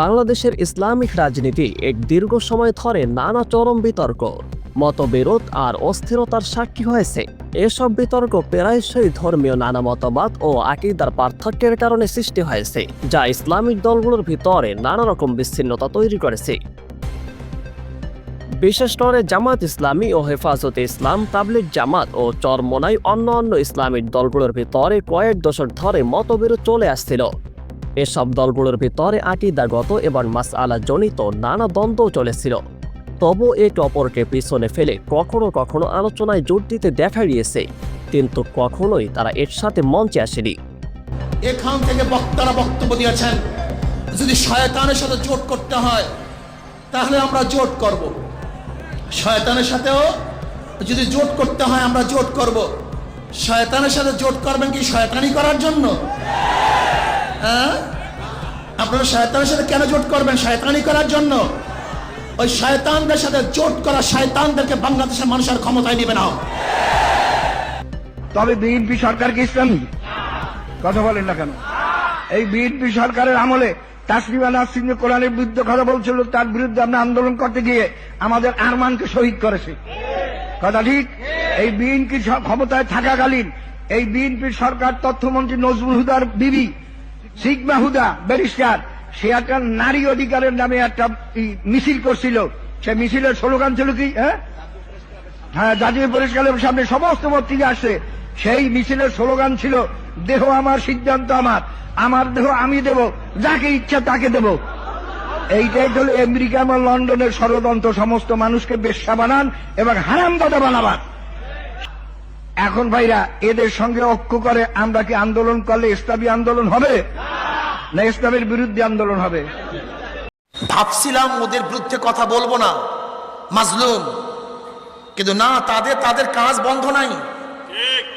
বাংলাদেশের ইসলামিক রাজনীতি এক দীর্ঘ সময় ধরে নানা চরম বিতর্ক, মতবিরোধ আর অস্থিরতার সাক্ষী হয়েছে। এসব বিতর্ক প্রায়শই ধর্মীয় নানা মতবাদ ও আকীদার পার্থক্যের কারণে সৃষ্টি হয়েছে, যা ইসলামিক দলগুলোর ভিতরে নানা রকম বিচ্ছিন্নতা তৈরি করেছে। বিশেষ করে জামাত ইসলামী ও হেফাজতে ইসলাম, তাবলিগ জামাত ও চরমোনাই অন্যান্য ইসলামিক দলগুলোর ভিতরে কয়েক দশক ধরে মতবিরোধ চলে আসছিল। এসব দলগুলোর ভিতরে আকীদাগত এবং মাসআলা জনিত নানা দ্বন্দ্ব চলেছিল। তবু একে অপরকে পিছনে ফেলে কখনো কখনো আলোচনায় জোর দিতে দেখা গিয়েছে, কিন্তু কখনোই তারা এর সাথে মঞ্চে আসেনি। এখান থেকে বক্তারা বক্তব্য দিয়েছেন, যদি শয়তানের সাথে জোট করতে হয় তাহলে আমরা জোট করব, শয়তানের সাথেও যদি জোট করতে হয় আমরা জোট করব। শয়তানের সাথে জোট করবেন কি শয়তানি করার জন্য? হ্যাঁ, আপনারা শয়তানের সাথে কেন জোট করবেন? শয়তানি করার জন্য। ওই শয়তানদের সাথে জোট করা শয়তানদেরকে বাংলাদেশের মানুষের ক্ষমতায় নিবে না। তবে বিএনপি সরকার কি ইসলামী? কথা বলেন না কেন? এই বিএনপি সরকারের আমলে তাসলিমা নাসরিন কোরআনের বিরুদ্ধে কথা বলছিল, তার বিরুদ্ধে আমরা আন্দোলন করতে গিয়ে আমাদের আরমানকে শহীদ করেছে। কথা ঠিক? এই বিএনপি ক্ষমতায় থাকাকালীন এই বিএনপির সরকার তথ্যমন্ত্রী নজরুল হুদার বিবি সিগমা হুদা ব্যারিস্টার, সে একটা নারী অধিকারের নামে একটা মিছিল করছিল। সে মিছিলের স্লোগান ছিল কি? হ্যাঁ, জাতীয় পরিষ্কারের সামনে সমস্ত পত্রিকা আসছে। সেই মিছিলের স্লোগান ছিল, দেহ আমার, সিদ্ধান্ত আমার, আমার দেহ আমি দেব, যাকে ইচ্ছা তাকে দেব। এইটাই হল আমেরিকা বা লন্ডনের ষড়যন্ত্র, সমস্ত মানুষকে বেশ্যা বানান এবং হারামজাদা বানাবার। এখন ভাইরা এদের সঙ্গে ঐক্য করে আমরা কি আন্দোলন করলে ইসলামী আন্দোলন হবে না ইসলামের বিরুদ্ধে আন্দোলন হবে? ভাবছিলাম ওদের বিরুদ্ধে কথা বলবো না, মাজলুম, কিন্তু না, তাদের কাজ বন্ধ নাই,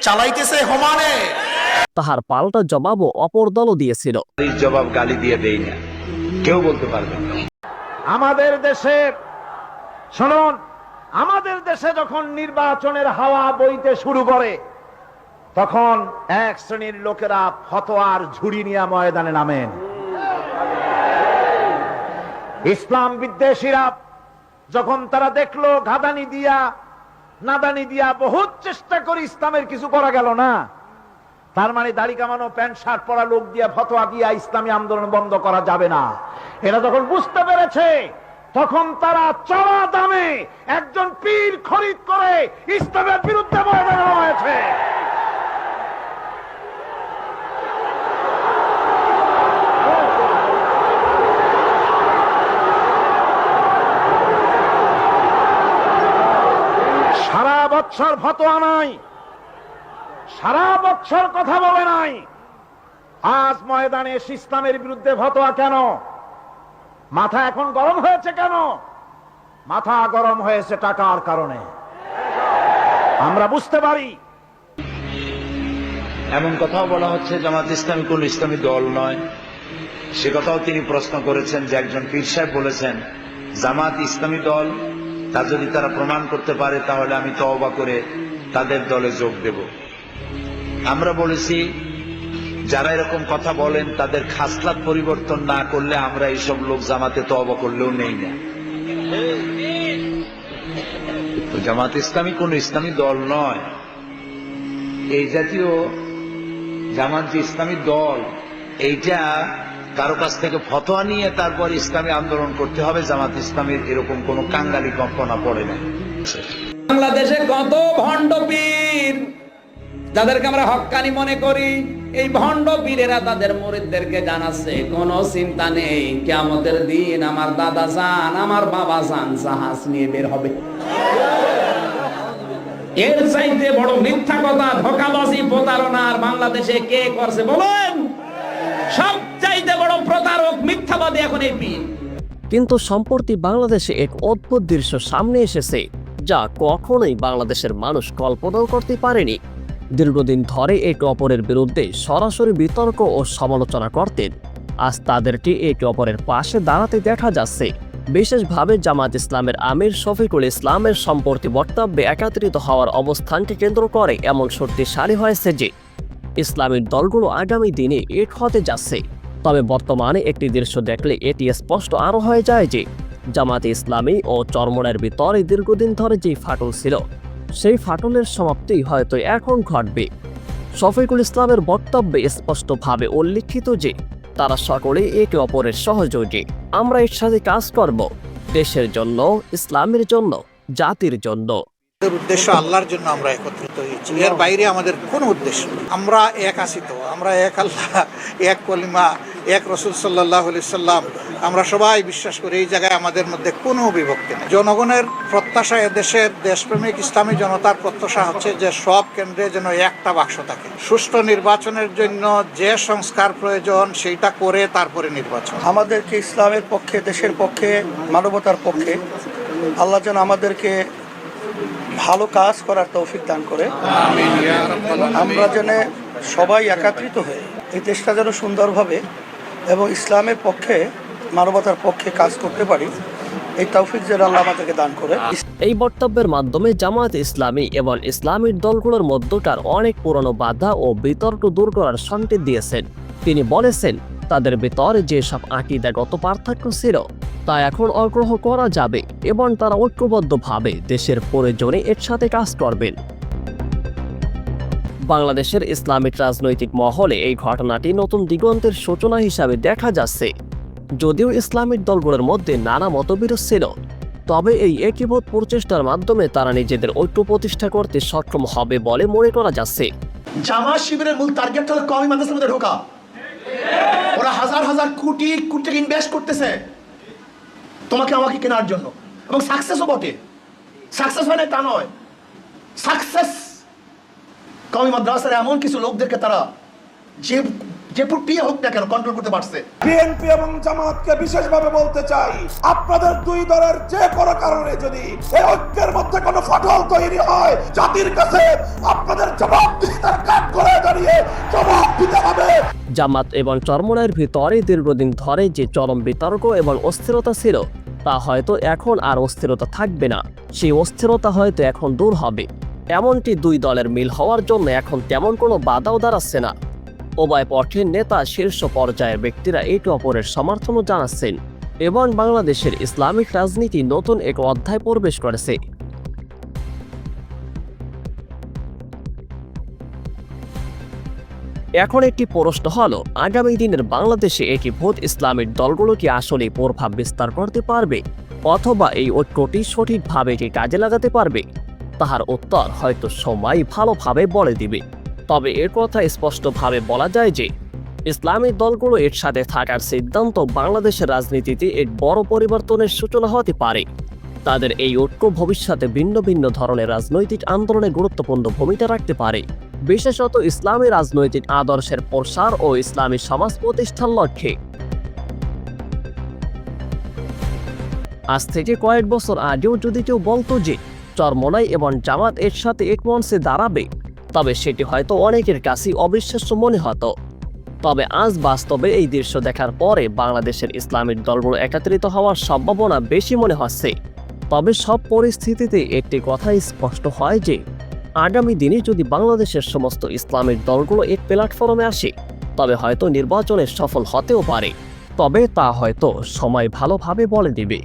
চালাইতেছে সমানে। তাহার পাল্টা জবাবও অপর দলও দিয়েছিল। এই জবাব গালি দিয়ে দেই না, কেউ বলতে পারবে না। আমাদের দেশে শুনুন, আমাদের দেশে যখন নির্বাচনের হাওয়া বইতে শুরু করে তখন এক শ্রেণীর লোকেরা ফতোয়ার ঝুড়ি নিয়ে ময়দানে নামেন। ইসলাম বিদ্বেষীরা যখন তারা দেখলো নাদানি দিয়া বহুত চেষ্টা করে ইসলামের কিছু করা গেল না, তার মানে দাড়ি কামানো প্যান্ট শার্ট পরা লোক দিয়ে ফতোয়া দিয়া ইসলামী আন্দোলন বন্ধ করা যাবে না, এরা যখন বুঝতে পেরেছে তখন তারা চড়া দামে একজন পীর খরিদ করে ইসলামের বিরুদ্ধে ময়দানে হয়েছে। সারা বছর ফতোয়া নাই, সারা বছর কথা বলে নাই, আজ ময়দানে ইসলামের বিরুদ্ধে ফতোয়া কেন? মাথা এখন গরম হয়েছে কেন? মাথা গরম হয়েছে টাকার কারণে। আমরা বুঝতে পারি। এমন কথাও বলা হচ্ছে জামাত ইসলামী কোন ইসলামী দল নয়, সে কথাও তিনি প্রশ্ন করেছেন যে একজন পীর সাহেব বলেছেন জামাত ইসলামী দল, তা যদি তারা প্রমাণ করতে পারে তাহলে আমি তওবা করে তাদের দলে যোগ দেব। আমরা বলেছি যারা এরকম কথা বলেন তাদের খাসলাত পরিবর্তন না করলে আমরা এইসব লোক জামাতে তওবা করলেও নেই না। জামাত ইসলামী কোন ইসলামী দল নয়। এই জাতীয় জামাত যে ইসলামী দল, এইটা কারো কাছ থেকে ফতোয়া নিয়ে তারপর ইসলামী আন্দোলন করতে হবে, জামাত ইসলামীর এরকম কোন কাঙ্গালি কল্পনা পড়ে না। বাংলাদেশে কত ভণ্ড পীর যাদেরকে আমরা হক্কানি মনে করি, এই ভণ্ড পীরেরা তাদের মুরিদদেরকে জানাচ্ছে কোনো চিন্তা নেই, কিয়ামতের দিন আমার দাদা জান, আমার বাবা জান জাহাজ নিয়ে বের হবে। এর চাইতে বড় মিথ্যা কথা, ধোঁকাবাজি, প্রতারণার বাংলাদেশে কে করছে বলেন? সব চাইতে বড় প্রতারক, মিথ্যাবাদী এখন এই পীর। কিন্তু সম্প্রতি বাংলাদেশে এক অদ্ভুত দৃশ্য সামনে এসেছে, যা কখনোই বাংলাদেশের মানুষ কল্পনাও করতে পারেনি। দীর্ঘদিন ধরে একে অপরের বিরুদ্ধে সরাসরি বিতর্ক ও সমালোচনা করতেন, আজ তাদেরকে একে অপরের পাশে দাঁড়াতে দেখা যাচ্ছে। বিশেষভাবে জামাত ইসলামের আমির শফিকুল ইসলামের সম্প্রতি বক্তব্যে একত্রিত হওয়ার অবস্থানকে কেন্দ্র করে এমন শক্তিশালী হয়েছে যে ইসলামের দলগুলো আগামী দিনে এক হতে যাচ্ছে। তবে বর্তমানে একটি দৃশ্য দেখলে এটি স্পষ্ট আরও হয়ে যায় যে জামাতে ইসলামী ও চরমোনাইয়ের ভিতরে দীর্ঘদিন ধরে যে ফাটল ছিল সেই ফাটলের সমাপ্তি হয়তো এখন ঘটবে। শফিকুল ইসলামের বক্তব্যে স্পষ্টভাবে উল্লিখিত যে তারা সকলেই একে অপরের সহযোগী। আমরা এর সাথে কাজ করব দেশের জন্য, ইসলামের জন্য, জাতির জন্য। আমাদের উদ্দেশ্য আল্লাহর জন্য আমরা একত্রিত হয়েছি, এর বাইরে আমাদের কোনো উদ্দেশ্য নেই। আমরা এক আছি তো, আমরা এক আল্লাহ, এক কলিমা, এক রসুল সাল্লাল্লাহু আলাইহি সাল্লাম, আমরা সবাই বিশ্বাস করি। এই জায়গায় আমাদের মধ্যে কোনো বিভক্তি নেই। জনগণের প্রত্যাশা, এদেশের দেশপ্রেমিক ইসলামী জনতার প্রত্যাশা হচ্ছে যে সব কেন্দ্রে যেন একটা বাক্স থাকে। সুষ্ঠু নির্বাচনের জন্য যে সংস্কার প্রয়োজন সেইটা করে তারপরে নির্বাচন। আমাদেরকে ইসলামের পক্ষে, দেশের পক্ষে, মানবতার পক্ষে আল্লাহ যেন আমাদেরকে ভালো কাজ করার তৌফিক দান করে। আমরা যেন সবাই একত্রিত হয়ে এই দেশটা যেন সুন্দরভাবে এবং ইসলামের পক্ষে, মানবতার পক্ষে কাজ করতে পারি, এই তৌফিক যেন আল্লাহ আমাদেরকে দান করে। এই বক্তব্যের মাধ্যমে জামাত ইসলামী এবং ইসলামিক দলগুলোর মধ্যকার অনেক পুরনো বাধা ও বিতর্ক দূর করার সংকেত দিয়েছেন। তিনি বলেছেন তাদের ভিতরে যেসব আকীদাগত পার্থক্য ছিল তা এখন অগ্রহ করা যাবে এবং তারা ঐক্যবদ্ধভাবে দেশের প্রয়োজনে এর সাথে কাজ করবেন। বাংলাদেশের ইসলামিক রাজনৈতিক মহলে এই ঘটনাটি নতুন দিগন্তের সূচনা হিসাবে দেখা যাচ্ছে। যদিও ইসলামিক দলগুলোর মধ্যে নানা মতবিরোধ ছিল, তবে এই একীভূত প্রচেষ্টার মাধ্যমে তারা নিজেদের ঐক্য প্রতিষ্ঠা করতে সক্ষম হবে বলে মনে করা যাচ্ছে। জামাত শিবিরের মূল টার্গেট হলো কওমি মাদ্রাসার মধ্যে ঢোকা। ওরা হাজার হাজার কোটি কোটি টাকা ইনভেস্ট করতেছে তোমাকে আমাকে কেনার জন্য, এবং সাকসেসও বটে। সাকসেস হয় না তা নয়, সাকসেস কওমি মাদ্রাসার এমন কিছু লোকদেরকে তারা যে প্রক্রিয়া হোক না কেন কন্ট্রোল করতে পারছে। বিএনপি এবং জামাতকে বিশেষভাবে বলতে চাই, আপনাদের দুই দলের যে কোনো কারণে যদি এই ঐক্যের মধ্যে কোনো ফাটল তৈরি হয়, জাতির কাছে আপনাদের জবাবদিহিতার কাঠ করে দাঁড়িয়ে জবাব দিতে হবে। জামাত এবং চরমোনাইয়ের ভিতরে দীর্ঘদিন ধরে যে চরম বিতর্ক এবং অস্থিরতা ছিল তা হয়তো এখন আর অস্থিরতা থাকবে না। সেই অস্থিরতা হয়তো এখন দূর হবে। এমনটি দুই দলের মিল হওয়ার জন্য এখন তেমন কোনো বাধাও দাঁড়াচ্ছে না। উভয় পক্ষের নেতা, শীর্ষ পর্যায়ের ব্যক্তিরা একে অপরের সমর্থনও জানাচ্ছেন এবং বাংলাদেশের ইসলামিক রাজনীতি নতুন এক অধ্যায় প্রবেশ করেছে। এখন একটি প্রশ্ন হলো, আগামী দিনের বাংলাদেশে একীভূত ইসলামিক দলগুলো কি আসলে প্রভাব বিস্তার করতে পারবে, অথবা এই ঐক্যটি সঠিকভাবে কি কাজে লাগাতে পারবে? তাহার উত্তর হয়তো সময় ভালোভাবে বলে দিবে। তবে এর কথা স্পষ্টভাবে বলা যায় যে ইসলামিক দলগুলো এর সাথে থাকার সিদ্ধান্ত বাংলাদেশের রাজনীতিতে এক বড় পরিবর্তনের সূচনা হতে পারে। তাদের এই ঐক্য ভবিষ্যতে ভিন্ন ভিন্ন ধরনের রাজনৈতিক আন্দোলনে গুরুত্বপূর্ণ ভূমিকা রাখতে পারে, বিশেষত ইসলামী রাজনৈতিক আদর্শের প্রসার ও ইসলামী সমাজ প্রতিষ্ঠার লক্ষ্যে। আজ থেকে কয়েক বছর আগেও যদি কেউ বলতো যে চরমোনাই এবং জামাত এর সাথে এক মঞ্চে দাঁড়াবে, তবে সেটি হয়তো অনেকের কাছে অবিশ্বাস্য মনে হতো। তবে আজ বাস্তবে এই দৃশ্য দেখার পরে বাংলাদেশের ইসলামিক দলগুলো একত্রিত হওয়ার সম্ভাবনা বেশি মনে হচ্ছে। তবে সব পরিস্থিতিতে একটি কথাই স্পষ্ট হয় যে আগামী দিনে যদি বাংলাদেশের সমস্ত ইসলামিক দলগুলো এক প্ল্যাটফর্মে আসে, তবে হয়তো নির্বাচনে সফল হতেও পারে। তবে তা হয়তো সময় ভালোভাবে বলে দিবে।